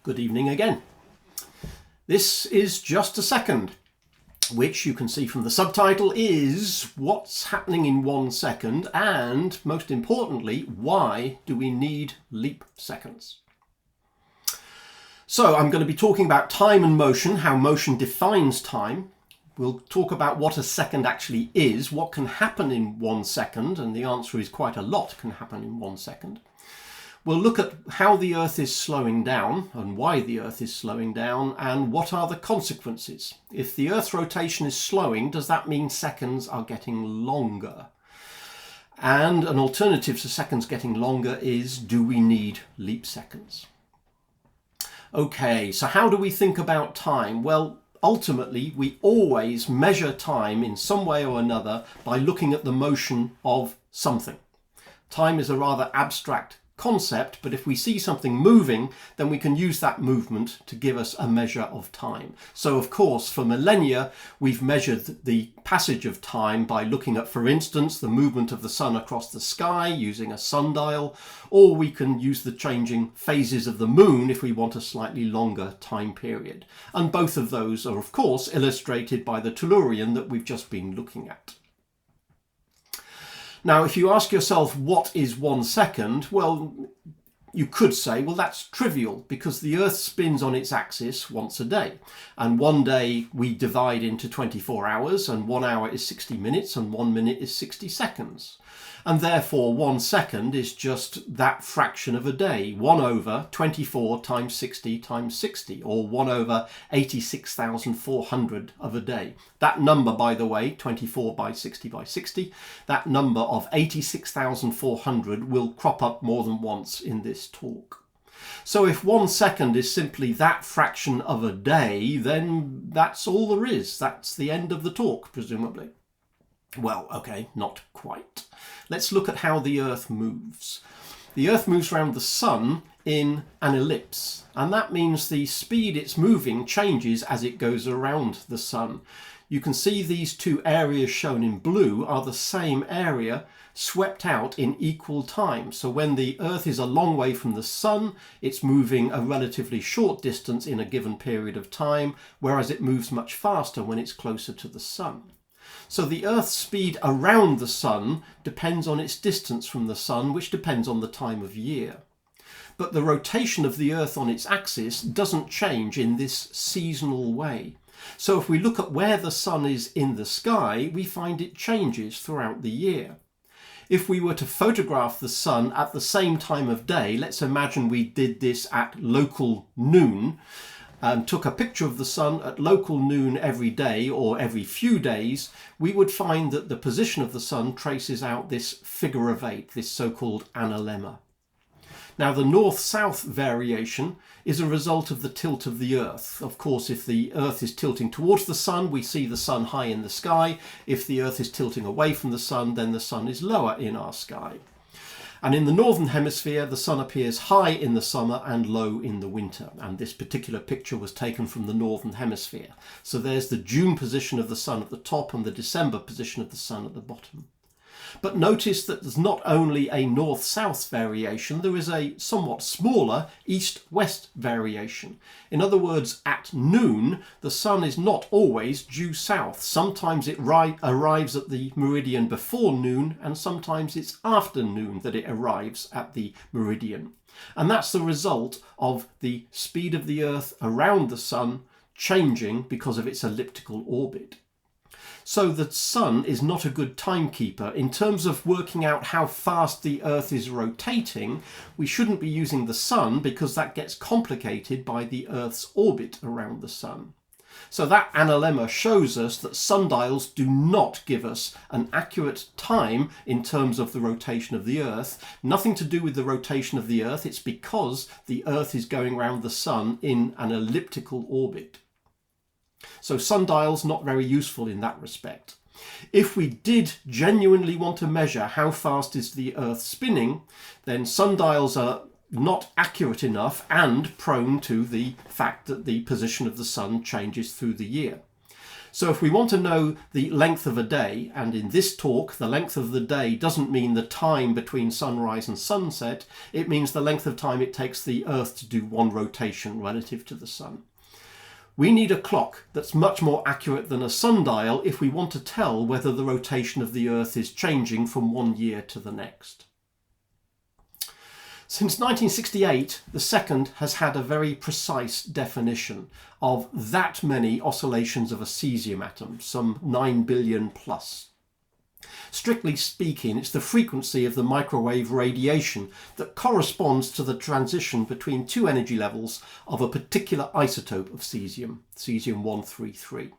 Good evening again. This is just a second, which you can see from the subtitle is what's happening in 1 second, and most importantly, why do we need leap seconds? So I'm going to be talking about time and motion, how motion defines time. We'll talk about what a second actually is, what can happen in 1 second, and the answer is quite a lot can happen in 1 second. We'll look at how the Earth is slowing down and why the Earth is slowing down and what are the consequences. If the Earth's rotation is slowing, does that mean seconds are getting longer? And an alternative to seconds getting longer is, do we need leap seconds? Okay, so how do we think about time? Well, ultimately, we always measure time in some way or another by looking at the motion of something. Time is a rather abstract concept, but if we see something moving, then we can use that movement to give us a measure of time. So of course, for millennia, we've measured the passage of time by looking at, for instance, the movement of the sun across the sky using a sundial, or we can use the changing phases of the moon if we want a slightly longer time period. And both of those are of course illustrated by the Tellurian that we've just been looking at. Now, if you ask yourself, what is 1 second? Well, you could say, well, that's trivial because the Earth spins on its axis once a day. And one day we divide into 24 hours and 1 hour is 60 minutes and 1 minute is 60 seconds. And therefore 1 second is just that fraction of a day, 1 over 24 times 60 times 60, or 1 over 86,400 of a day. That number, by the way, 24 by 60 by 60, that number of 86,400 will crop up more than once in this talk. So if 1 second is simply that fraction of a day, then that's all there is. That's the end of the talk, presumably. Well, okay, not quite. Let's look at how the Earth moves. The Earth moves around the Sun in an ellipse, and that means the speed it's moving changes as it goes around the Sun. You can see these two areas shown in blue are the same area swept out in equal time. So when the Earth is a long way from the Sun, it's moving a relatively short distance in a given period of time, whereas it moves much faster when it's closer to the Sun. So the Earth's speed around the Sun depends on its distance from the Sun, which depends on the time of year. But the rotation of the Earth on its axis doesn't change in this seasonal way. So if we look at where the Sun is in the sky, we find it changes throughout the year. If we were to photograph the Sun at the same time of day, let's imagine we did this at local noon, and took a picture of the Sun at local noon every day or every few days, we would find that the position of the Sun traces out this figure of 8, this so-called analemma. Now the north-south variation is a result of the tilt of the Earth. Of course, if the Earth is tilting towards the Sun, we see the Sun high in the sky. If the Earth is tilting away from the Sun, then the Sun is lower in our sky. And in the northern hemisphere, the Sun appears high in the summer and low in the winter. And this particular picture was taken from the northern hemisphere. So there's the June position of the Sun at the top and the December position of the Sun at the bottom. But notice that there's not only a north-south variation, there is a somewhat smaller east-west variation. In other words, at noon, the Sun is not always due south. Sometimes it arrives at the meridian before noon, and sometimes it's after noon that it arrives at the meridian. And that's the result of the speed of the Earth around the Sun changing because of its elliptical orbit. So the Sun is not a good timekeeper. In terms of working out how fast the Earth is rotating, we shouldn't be using the Sun because that gets complicated by the Earth's orbit around the Sun. So that analemma shows us that sundials do not give us an accurate time in terms of the rotation of the Earth. Nothing to do with the rotation of the Earth, it's because the Earth is going around the Sun in an elliptical orbit. So sundials not very useful in that respect. If we did genuinely want to measure how fast is the Earth spinning, then sundials are not accurate enough and prone to the fact that the position of the Sun changes through the year. So if we want to know the length of a day, and in this talk the length of the day doesn't mean the time between sunrise and sunset, it means the length of time it takes the Earth to do one rotation relative to the Sun. We need a clock that's much more accurate than a sundial if we want to tell whether the rotation of the Earth is changing from one year to the next. Since 1968, the second has had a very precise definition of that many oscillations of a cesium atom, some 9 billion plus. Strictly speaking, it's the frequency of the microwave radiation that corresponds to the transition between two energy levels of a particular isotope of cesium, cesium-133.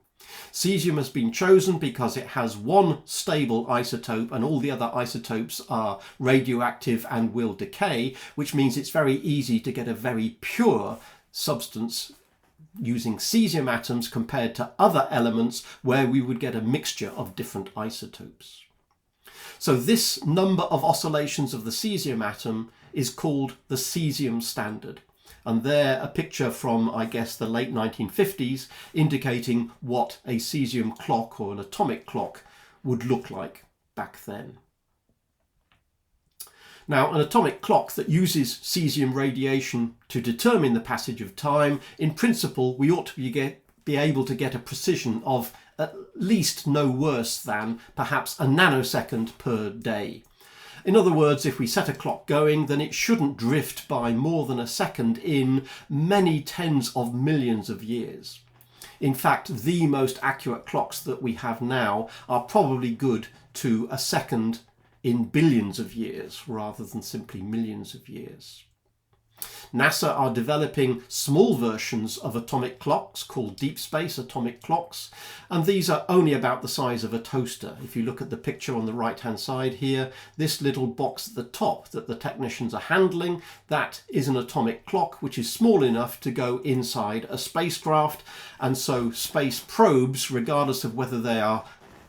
Cesium has been chosen because it has one stable isotope and all the other isotopes are radioactive and will decay, which means it's very easy to get a very pure substance using cesium atoms compared to other elements where we would get a mixture of different isotopes. So this number of oscillations of the cesium atom is called the cesium standard. And there a picture from, I guess, the late 1950s indicating what a cesium clock or an atomic clock would look like back then. Now, an atomic clock that uses cesium radiation to determine the passage of time, in principle, we ought to be able to get a precision of at least no worse than perhaps a nanosecond per day. In other words, if we set a clock going, then it shouldn't drift by more than a second in many tens of millions of years. In fact, the most accurate clocks that we have now are probably good to a second in billions of years rather than simply millions of years. NASA are developing small versions of atomic clocks called deep space atomic clocks, and these are only about the size of a toaster. If you look at the picture on the right hand side here, this little box at the top that the technicians are handling, that is an atomic clock which is small enough to go inside a spacecraft, and so space probes, regardless of whether they are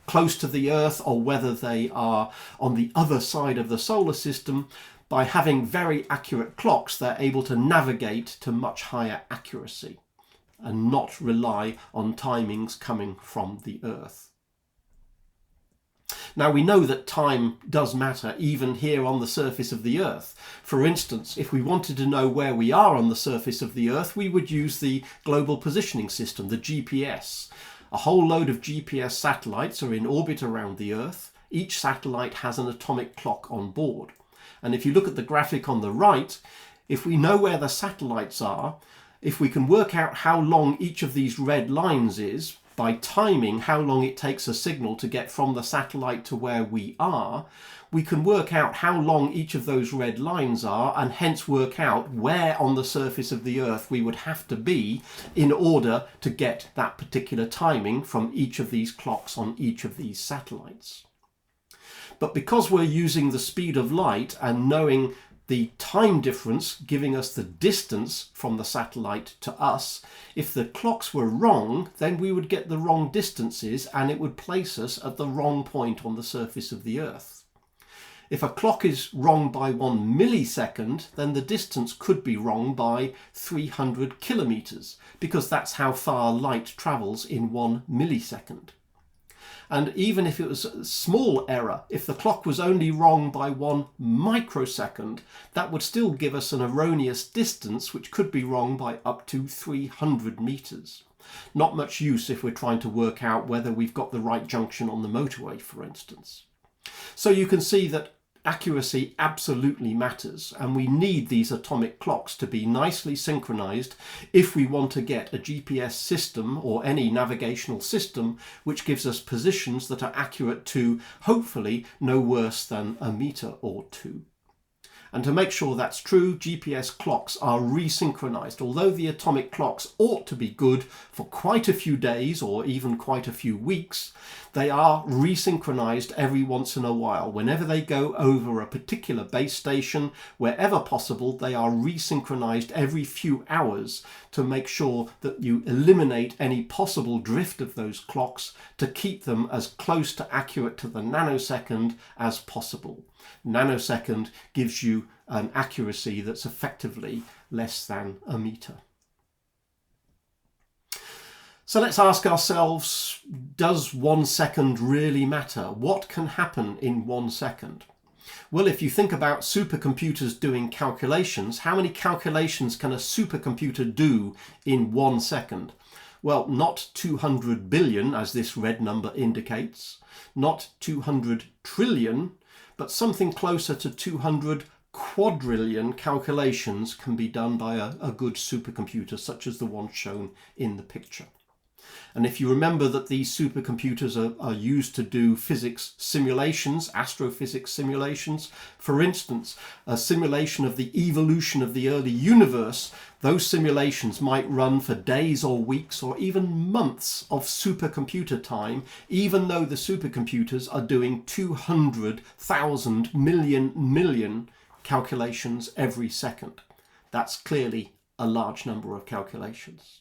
close to the Earth or whether they are on the other side of the solar system, by having very accurate clocks, they're able to navigate to much higher accuracy and not rely on timings coming from the Earth. Now, we know that time does matter even here on the surface of the Earth. For instance, if we wanted to know where we are on the surface of the Earth, we would use the Global Positioning System, the GPS. A whole load of GPS satellites are in orbit around the Earth. Each satellite has an atomic clock on board. And if you look at the graphic on the right, if we know where the satellites are, if we can work out how long each of these red lines is, by timing how long it takes a signal to get from the satellite to where we are, we can work out how long each of those red lines are and hence work out where on the surface of the Earth we would have to be in order to get that particular timing from each of these clocks on each of these satellites. But because we're using the speed of light and knowing the time difference giving us the distance from the satellite to us, if the clocks were wrong, then we would get the wrong distances and it would place us at the wrong point on the surface of the Earth. If a clock is wrong by 1 millisecond, then the distance could be wrong by 300 kilometers, because that's how far light travels in 1 millisecond. And even if it was a small error, if the clock was only wrong by 1 microsecond, that would still give us an erroneous distance which could be wrong by up to 300 meters. Not much use if we're trying to work out whether we've got the right junction on the motorway, for instance. So you can see that accuracy absolutely matters, and we need these atomic clocks to be nicely synchronized if we want to get a GPS system or any navigational system which gives us positions that are accurate to, hopefully, no worse than a meter or two. And to make sure that's true, GPS clocks are resynchronized. Although the atomic clocks ought to be good for quite a few days or even quite a few weeks, they are resynchronized every once in a while. Whenever they go over a particular base station, wherever possible, they are resynchronized every few hours to make sure that you eliminate any possible drift of those clocks to keep them as close to accurate to the nanosecond as possible. Nanosecond gives you an accuracy that's effectively less than a meter. So let's ask ourselves, does 1 second really matter? What can happen in 1 second? Well, if you think about supercomputers doing calculations, how many calculations can a supercomputer do in 1 second? Well, not 200 billion, as this red number indicates, not 200 trillion, but something closer to 200 quadrillion calculations can be done by a good supercomputer, such as the one shown in the picture. And if you remember that these supercomputers are used to do physics simulations, astrophysics simulations, for instance, a simulation of the evolution of the early universe, those simulations might run for days or weeks or even months of supercomputer time, even though the supercomputers are doing 200,000 million calculations every second. That's clearly a large number of calculations.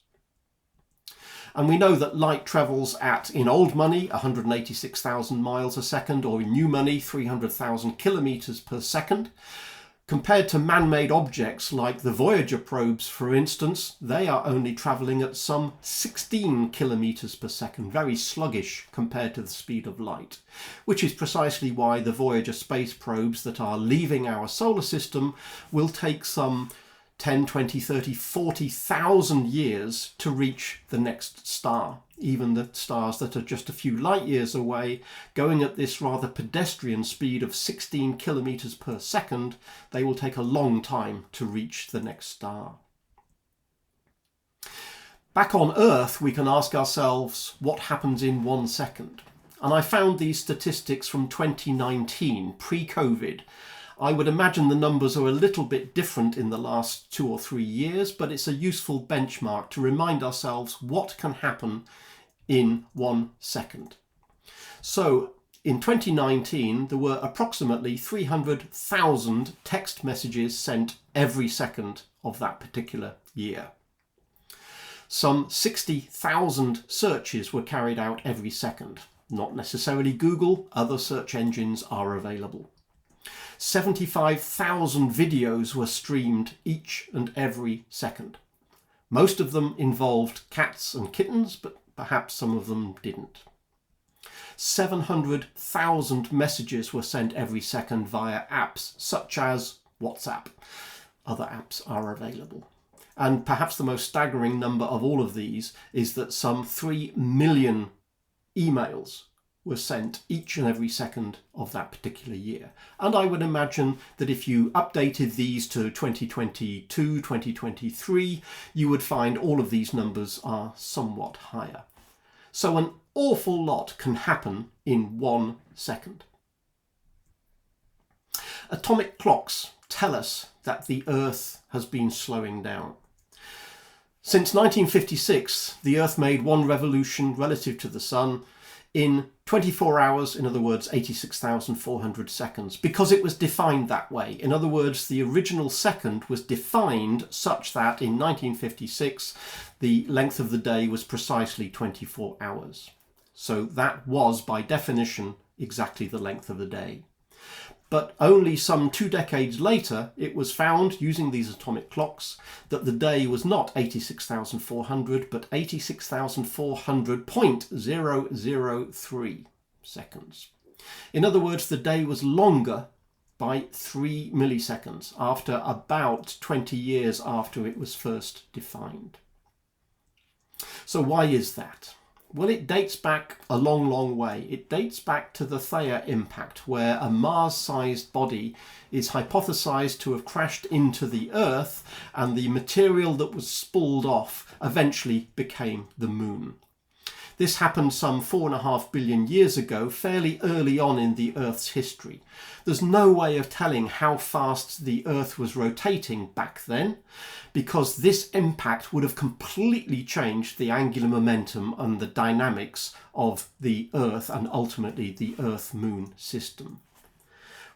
And we know that light travels at, in old money, 186,000 miles a second, or in new money, 300,000 kilometers per second. Compared to man-made objects like the Voyager probes, for instance, they are only traveling at some 16 kilometers per second, very sluggish compared to the speed of light, which is precisely why the Voyager space probes that are leaving our solar system will take some 10, 20, 30, 40,000 years to reach the next star. Even the stars that are just a few light years away, going at this rather pedestrian speed of 16 kilometers per second, they will take a long time to reach the next star. Back on Earth, we can ask ourselves what happens in 1 second. And I found these statistics from 2019, pre-COVID. I would imagine the numbers are a little bit different in the last 2 or 3 years, but it's a useful benchmark to remind ourselves what can happen in 1 second. So in 2019, there were approximately 300,000 text messages sent every second of that particular year. Some 60,000 searches were carried out every second. Not necessarily Google, other search engines are available. 75,000 videos were streamed each and every second. Most of them involved cats and kittens, but perhaps some of them didn't. 700,000 messages were sent every second via apps such as WhatsApp. Other apps are available. And perhaps the most staggering number of all of these is that some 3 million emails were sent each and every second of that particular year. And I would imagine that if you updated these to 2022, 2023, you would find all of these numbers are somewhat higher. So an awful lot can happen in 1 second. Atomic clocks tell us that the Earth has been slowing down. Since 1956, the Earth made one revolution relative to the Sun in 24 hours, in other words, 86,400 seconds, because it was defined that way. In other words, the original second was defined such that in 1956, the length of the day was precisely 24 hours. So that was, by definition, exactly the length of the day. But only some 2 decades later, it was found, using these atomic clocks, that the day was not 86,400, but 86,400.003 seconds. In other words, the day was longer by 3 milliseconds, after about 20 years after it was first defined. So why is that? Well, it dates back a long, long way. It dates back to the Theia impact, where a Mars-sized body is hypothesized to have crashed into the Earth, and the material that was spooled off eventually became the Moon. This happened some 4.5 billion years ago, fairly early on in the Earth's history. There's no way of telling how fast the Earth was rotating back then, because this impact would have completely changed the angular momentum and the dynamics of the Earth and ultimately the Earth-Moon system.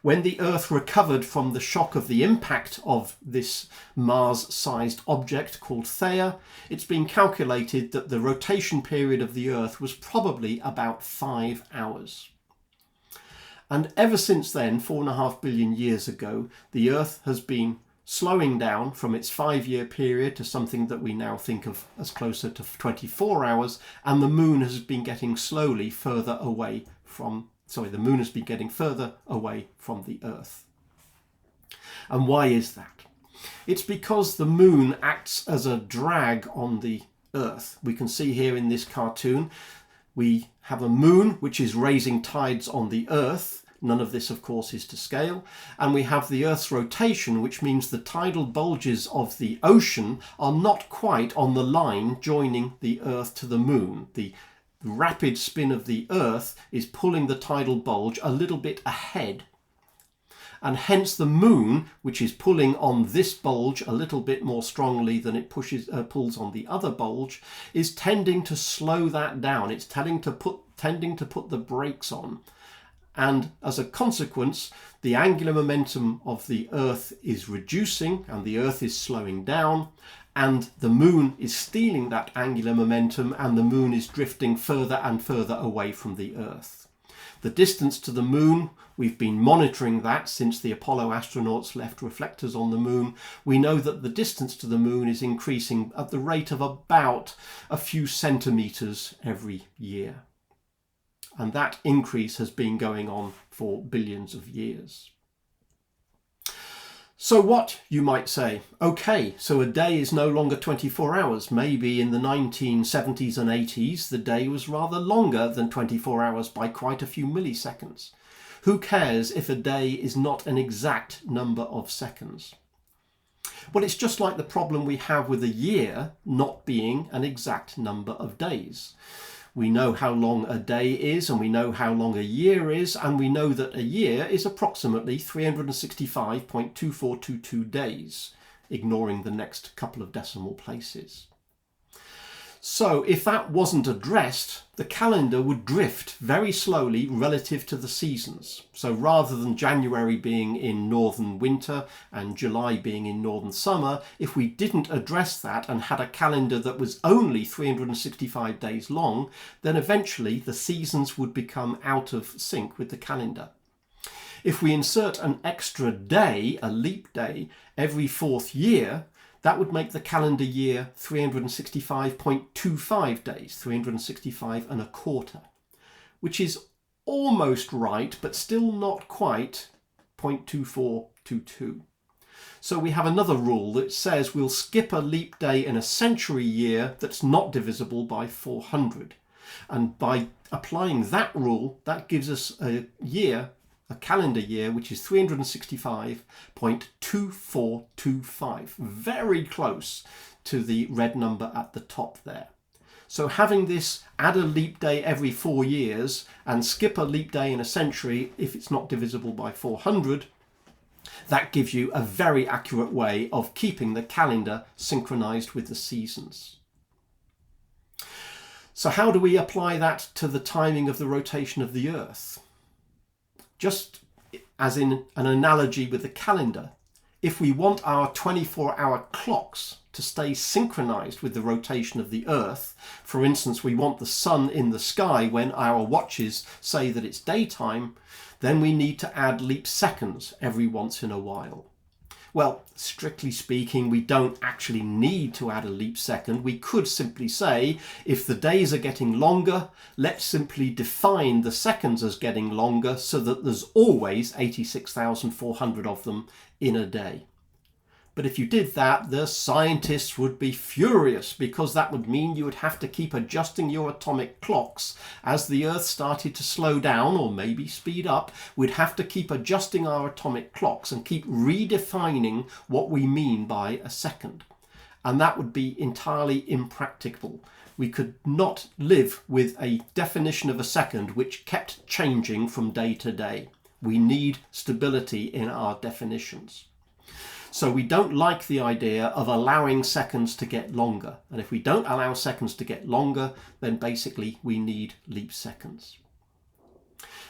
When the Earth recovered from the shock of the impact of this Mars-sized object called Theia, it's been calculated that the rotation period of the Earth was probably about 5 hours. And ever since then, 4.5 billion years ago, the Earth has been slowing down from its 5-year period to something that we now think of as closer to 24 hours, and the moon has been getting slowly further away from, the moon has been getting further away from the Earth. And why is that? It's because the moon acts as a drag on the Earth. We can see here in this cartoon, we have a moon which is raising tides on the Earth. None of this, of course, is to scale. And we have the Earth's rotation, which means the tidal bulges of the ocean are not quite on the line joining the Earth to the moon. The rapid spin of the Earth is pulling the tidal bulge a little bit ahead. And hence the moon, which is pulling on this bulge a little bit more strongly than it pulls on the other bulge, is tending to slow that down. It's tending to put the brakes on. And as a consequence, the angular momentum of the Earth is reducing and the Earth is slowing down, and the moon is stealing that angular momentum, and the moon is drifting further and further away from the Earth. The distance to the moon, we've been monitoring that since the Apollo astronauts left reflectors on the moon. We know that the distance to the moon is increasing at the rate of about a few centimeters every year. And that increase has been going on for billions of years. So what, you might say, okay, so a day is no longer 24 hours. Maybe in the 1970s and 80s, the day was rather longer than 24 hours by quite a few milliseconds. Who cares if a day is not an exact number of seconds? Well, it's just like the problem we have with a year not being an exact number of days. We know how long a day is, and we know how long a year is, and we know that a year is approximately 365.2422 days, ignoring the next couple of decimal places. So if that wasn't addressed, the calendar would drift very slowly relative to the seasons. So rather than January being in northern winter and July being in northern summer, if we didn't address that and had a calendar that was only 365 days long, then eventually the seasons would become out of sync with the calendar. If we insert an extra day, a leap day, every 4th year, that would make the calendar year 365.25 days, 365 and a quarter, which is almost right, but still not quite 0.2422. So we have another rule that says we'll skip a leap day in a century year that's not divisible by 400. And by applying that rule, that gives us a calendar year, which is 365.2425, very close to the red number at the top there. So having this add a leap day every 4 years and skip a leap day in a century if it's not divisible by 400, that gives you a very accurate way of keeping the calendar synchronized with the seasons. So how do we apply that to the timing of the rotation of the Earth? Just as in an analogy with the calendar, if we want our 24-hour clocks to stay synchronized with the rotation of the Earth, for instance, we want the sun in the sky when our watches say that it's daytime, then we need to add leap seconds every once in a while. Well, strictly speaking, we don't actually need to add a leap second. We could simply say, if the days are getting longer, let's simply define the seconds as getting longer so that there's always 86,400 of them in a day. But if you did that, the scientists would be furious, because that would mean you would have to keep adjusting your atomic clocks as the Earth started to slow down or maybe speed up. We'd have to keep adjusting our atomic clocks and keep redefining what we mean by a second. And that would be entirely impracticable. We could not live with a definition of a second which kept changing from day to day. We need stability in our definitions. So we don't like the idea of allowing seconds to get longer. And if we don't allow seconds to get longer, then basically we need leap seconds.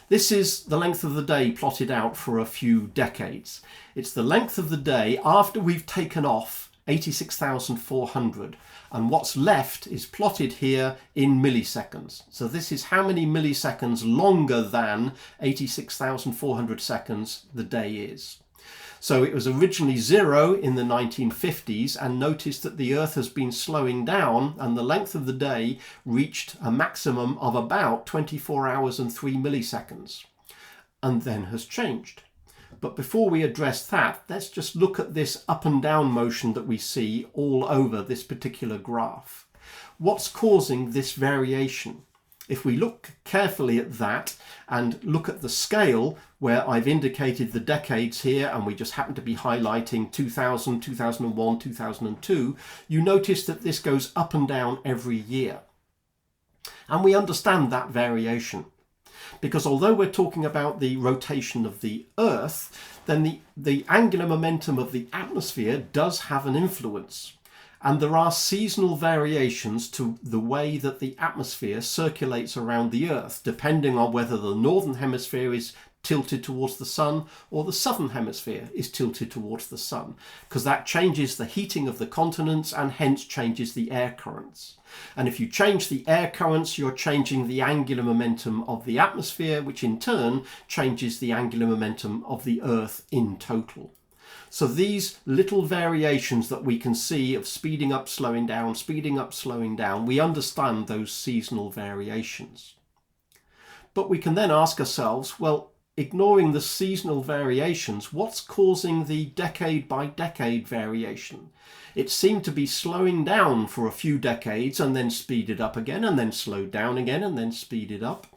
This is the length of the day plotted out for a few decades. It's the length of the day after we've taken off 86,400. And what's left is plotted here in milliseconds. So this is how many milliseconds longer than 86,400 seconds the day is. So it was originally 0 in the 1950s, and noticed that the Earth has been slowing down, and the length of the day reached a maximum of about 24 hours and 3 milliseconds, and then has changed. But before we address that, let's just look at this up and down motion that we see all over this particular graph. What's causing this variation? If we look carefully at that and look at the scale where I've indicated the decades here, and we just happen to be highlighting 2000, 2001, 2002, you notice that this goes up and down every year. And we understand that variation, because although we're talking about the rotation of the Earth, then the angular momentum of the atmosphere does have an influence. And there are seasonal variations to the way that the atmosphere circulates around the Earth, depending on whether the northern hemisphere is tilted towards the sun or the southern hemisphere is tilted towards the sun, because that changes the heating of the continents and hence changes the air currents. And if you change the air currents, you're changing the angular momentum of the atmosphere, which in turn changes the angular momentum of the Earth in total. So these little variations that we can see of speeding up, slowing down, speeding up, slowing down, we understand those seasonal variations. But we can then ask ourselves, well, ignoring the seasonal variations, what's causing the decade by decade variation? It seemed to be slowing down for a few decades and then speeded up again and then slowed down again and then speeded up.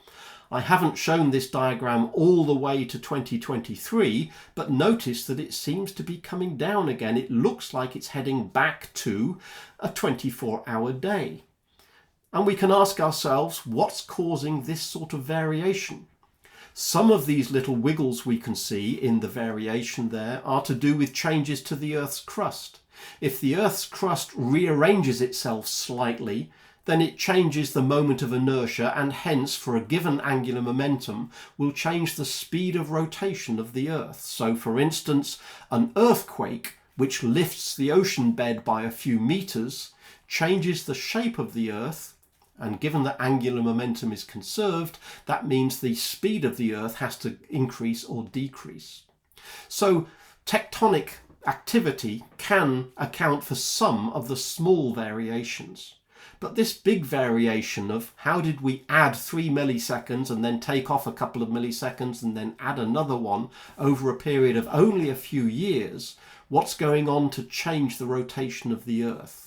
I haven't shown this diagram all the way to 2023, but notice that it seems to be coming down again. It looks like it's heading back to a 24-hour day. And we can ask ourselves, what's causing this sort of variation? Some of these little wiggles we can see in the variation there are to do with changes to the Earth's crust. If the Earth's crust rearranges itself slightly, then it changes the moment of inertia, and hence for a given angular momentum will change the speed of rotation of the Earth. So for instance, an earthquake which lifts the ocean bed by a few meters changes the shape of the Earth, and given that angular momentum is conserved, that means the speed of the Earth has to increase or decrease. So tectonic activity can account for some of the small variations. But this big variation of how did we add 3 milliseconds and then take off a couple of milliseconds and then add another one over a period of only a few years, what's going on to change the rotation of the Earth?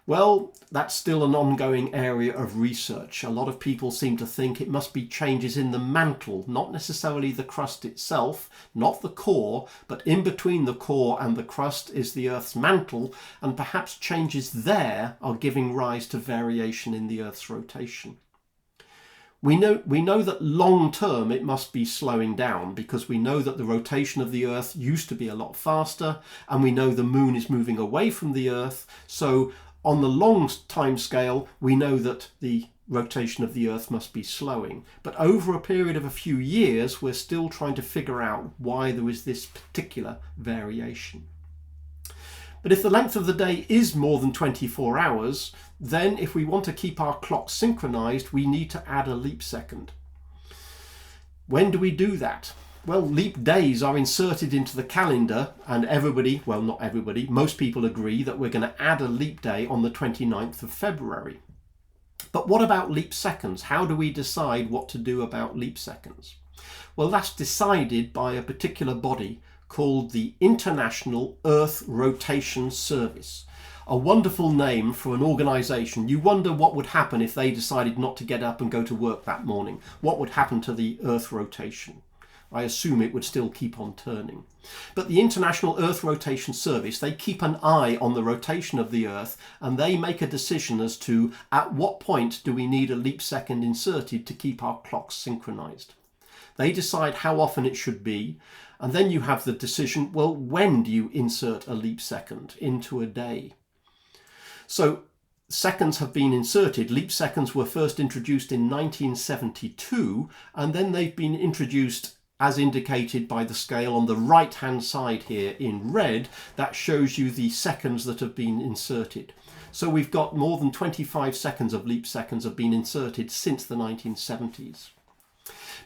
Well, that's still an ongoing area of research. A lot of people seem to think it must be changes in the mantle, not necessarily the crust itself, not the core, but in between the core and the crust is the Earth's mantle, and perhaps changes there are giving rise to variation in the Earth's rotation. We know that long term it must be slowing down, because we know that the rotation of the Earth used to be a lot faster, and we know the moon is moving away from the Earth. So on the long time scale, we know that the rotation of the Earth must be slowing. But over a period of a few years, we're still trying to figure out why there is this particular variation. But if the length of the day is more than 24 hours, then if we want to keep our clock synchronized, we need to add a leap second. When do we do that? Well, leap days are inserted into the calendar, and everybody, well, not everybody, most people agree that we're going to add a leap day on the 29th of February. But what about leap seconds? How do we decide what to do about leap seconds? Well, that's decided by a particular body called the International Earth Rotation Service. A wonderful name for an organisation. You wonder what would happen if they decided not to get up and go to work that morning. What would happen to the Earth rotation? I assume it would still keep on turning. But the International Earth Rotation Service, they keep an eye on the rotation of the Earth, and they make a decision as to at what point do we need a leap second inserted to keep our clocks synchronized. They decide how often it should be, and then you have the decision, well, when do you insert a leap second into a day? So seconds have been inserted. Leap seconds were first introduced in 1972, and then they've been introduced as indicated by the scale on the right hand side here in red. That shows you the seconds that have been inserted. So we've got more than 25 seconds of leap seconds have been inserted since the 1970s.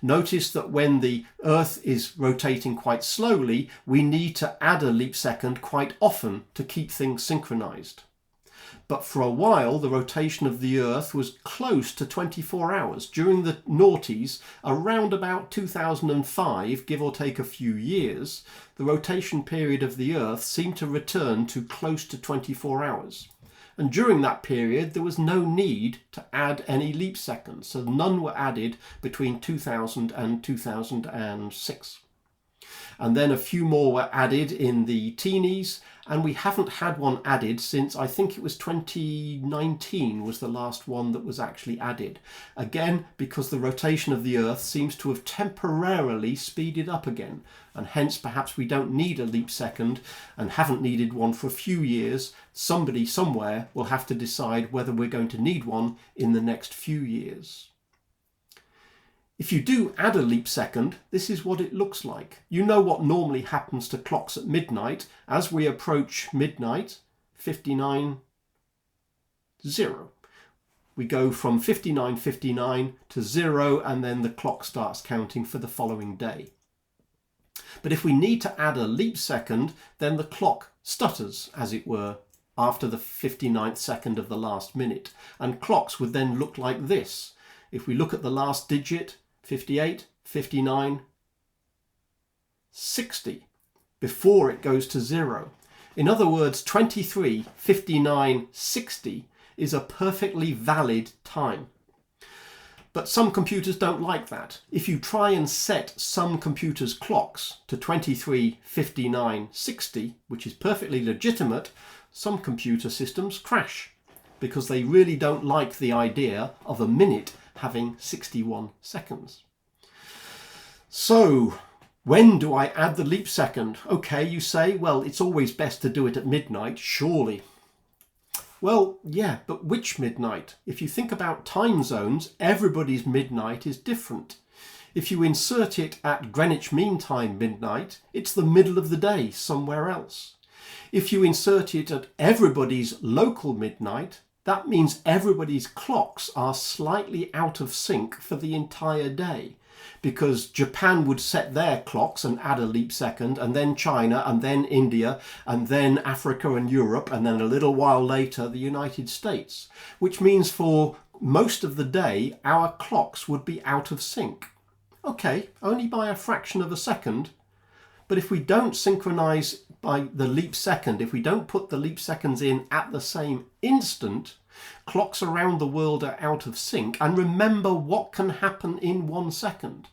Notice that when the Earth is rotating quite slowly, we need to add a leap second quite often to keep things synchronized. But for a while, the rotation of the Earth was close to 24 hours. During the noughties, around about 2005, give or take a few years, the rotation period of the Earth seemed to return to close to 24 hours. And during that period, there was no need to add any leap seconds, so none were added between 2000 and 2006. And then a few more were added in the teenies, and we haven't had one added since, I think it was 2019 was the last one that was actually added. Again, because the rotation of the Earth seems to have temporarily speeded up again, and hence perhaps we don't need a leap second and haven't needed one for a few years. Somebody somewhere will have to decide whether we're going to need one in the next few years. If you do add a leap second, this is what it looks like. You know what normally happens to clocks at midnight. As we approach midnight, 59:0. We go from 59:59 to 0, and then the clock starts counting for the following day. But if we need to add a leap second, then the clock stutters, as it were, after the 59th second of the last minute. And clocks would then look like this. If we look at the last digit, 58, 59, 60, before it goes to 0. In other words, 23, 59, 60 is a perfectly valid time. But some computers don't like that. If you try and set some computers' clocks to 23, 59, 60, which is perfectly legitimate, some computer systems crash because they really don't like the idea of a minute having 61 seconds. So, when do I add the leap second? Okay, you say, well, it's always best to do it at midnight, surely. Well, yeah, but which midnight? If you think about time zones, everybody's midnight is different. If you insert it at Greenwich Mean Time midnight, it's the middle of the day somewhere else. If you insert it at everybody's local midnight, that means everybody's clocks are slightly out of sync for the entire day, because Japan would set their clocks and add a leap second, and then China, and then India, and then Africa and Europe, and then a little while later the United States, which means for most of the day our clocks would be out of sync. Okay, only by a fraction of a second, but if we don't synchronize by the leap second, if we don't put the leap seconds in at the same instant, clocks around the world are out of sync. And remember what can happen in 1 second.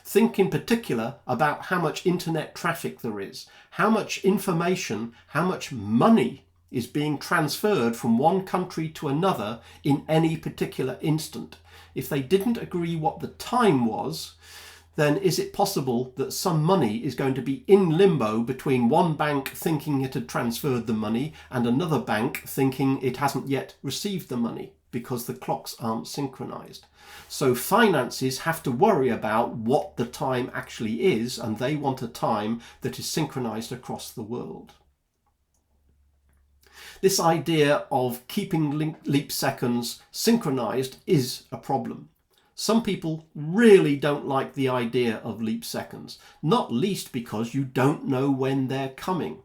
Think in particular about how much internet traffic there is, how much information, how much money is being transferred from one country to another in any particular instant. If they didn't agree what the time was, then is it possible that some money is going to be in limbo between one bank thinking it had transferred the money and another bank thinking it hasn't yet received the money because the clocks aren't synchronized? So finances have to worry about what the time actually is, and they want a time that is synchronized across the world. This idea of keeping leap seconds synchronized is a problem. Some people really don't like the idea of leap seconds, not least because you don't know when they're coming.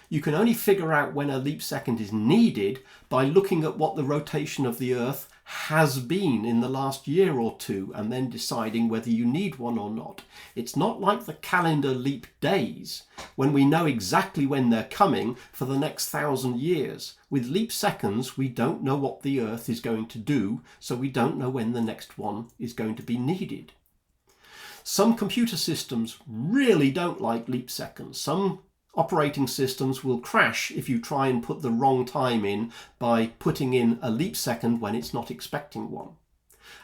You can only figure out when a leap second is needed by looking at what the rotation of the Earth has been in the last year or two and then deciding whether you need one or not. It's not like the calendar leap days when we know exactly when they're coming for the next 1,000 years. With leap seconds, we don't know what the Earth is going to do, so we don't know when the next one is going to be needed. Some computer systems really don't like leap seconds. Some operating systems will crash if you try and put the wrong time in by putting in a leap second when it's not expecting one.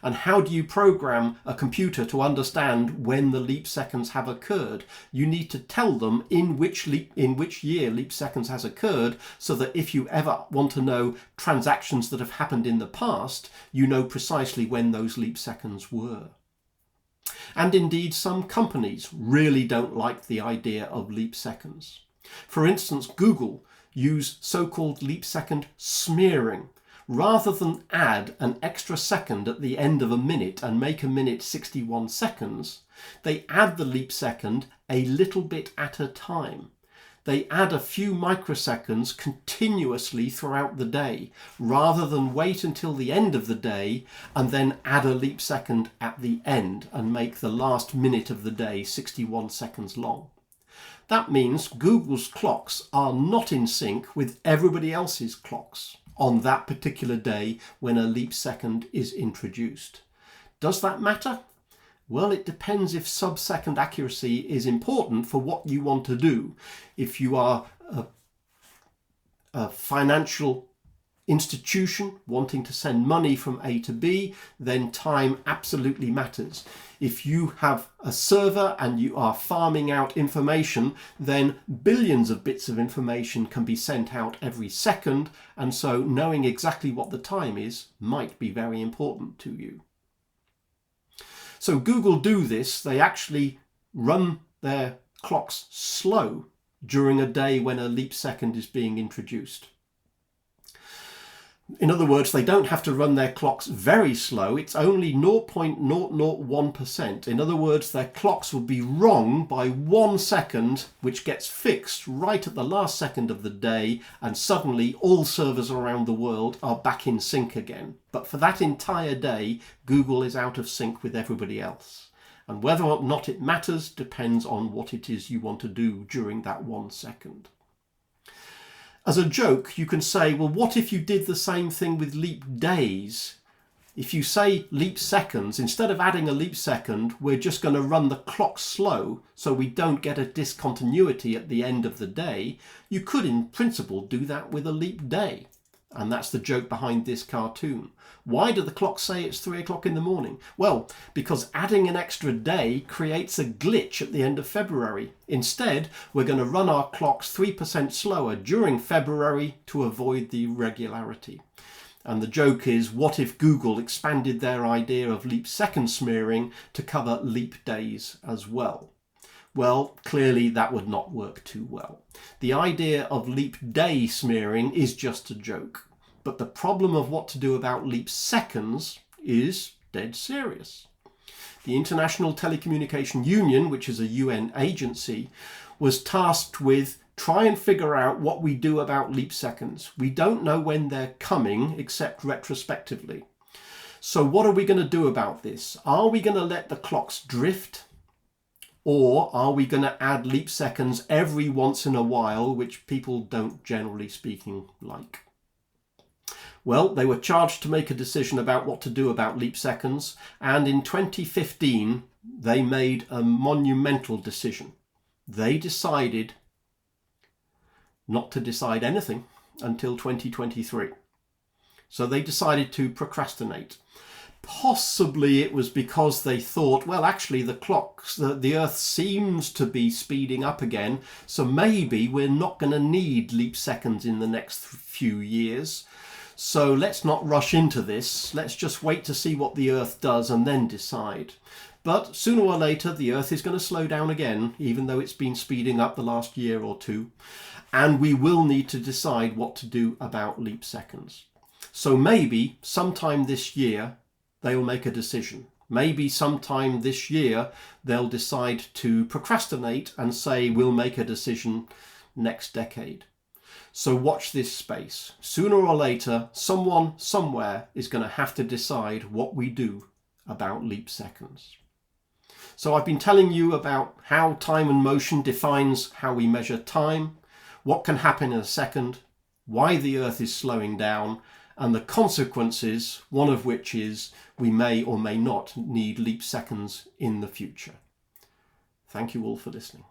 And how do you program a computer to understand when the leap seconds have occurred? You need to tell them in which year leap seconds has occurred, so that if you ever want to know transactions that have happened in the past, you know precisely when those leap seconds were. And indeed, some companies really don't like the idea of leap seconds. For instance, Google use so-called leap second smearing. rather than add an extra second at the end of a minute and make a minute 61 seconds, they add the leap second a little bit at a time. They add a few microseconds continuously throughout the day, rather than wait until the end of the day and then add a leap second at the end and make the last minute of the day 61 seconds long. That means Google's clocks are not in sync with everybody else's clocks on that particular day when a leap second is introduced. Does that matter? Well, it depends if sub-second accuracy is important for what you want to do. If you are a financial institution wanting to send money from A to B, then time absolutely matters. If you have a server and you are farming out information, then billions of bits of information can be sent out every second, and so knowing exactly what the time is might be very important to you. So Google do this. They actually run their clocks slow during a day when a leap second is being introduced. In other words, they don't have to run their clocks very slow. It's only 0.001%. In other words, their clocks will be wrong by 1 second, which gets fixed right at the last second of the day, and suddenly all servers around the world are back in sync again. But for that entire day, Google is out of sync with everybody else. And whether or not it matters depends on what it is you want to do during that 1 second. As a joke, you can say, well, what if you did the same thing with leap days? If you say leap seconds, instead of adding a leap second, we're just going to run the clock slow so we don't get a discontinuity at the end of the day. You could, in principle, do that with a leap day. And that's the joke behind this cartoon. Why do the clocks say it's 3 o'clock in the morning? Well, because adding an extra day creates a glitch at the end of February. Instead, we're going to run our clocks 3% slower during February to avoid the irregularity. And the joke is, what if Google expanded their idea of leap second smearing to cover leap days as well? Well, clearly that would not work too well. The idea of leap day smearing is just a joke. But the problem of what to do about leap seconds is dead serious. The International Telecommunication Union, which is a UN agency, was tasked with try and figure out what we do about leap seconds. We don't know when they're coming except retrospectively. So what are we going to do about this? Are we going to let the clocks drift? Or are we going to add leap seconds every once in a while, which people don't, generally speaking, like? Well, they were charged to make a decision about what to do about leap seconds, and in 2015 they made a monumental decision. They decided not to decide anything until 2023. So they decided to procrastinate. Possibly it was because they thought, well, actually the clocks, the Earth seems to be speeding up again, so maybe we're not going to need leap seconds in the next few years. So let's not rush into this. Let's just wait to see what the Earth does and then decide. But sooner or later, the Earth is going to slow down again, even though it's been speeding up the last year or two. And we will need to decide what to do about leap seconds. So maybe sometime this year, they'll make a decision. Maybe sometime this year, they'll decide to procrastinate and say, we'll make a decision next decade. So watch this space. Sooner or later, someone somewhere is going to have to decide what we do about leap seconds. So I've been telling you about how time and motion defines how we measure time, what can happen in a second, why the Earth is slowing down, and the consequences, one of which is we may or may not need leap seconds in the future. Thank you all for listening.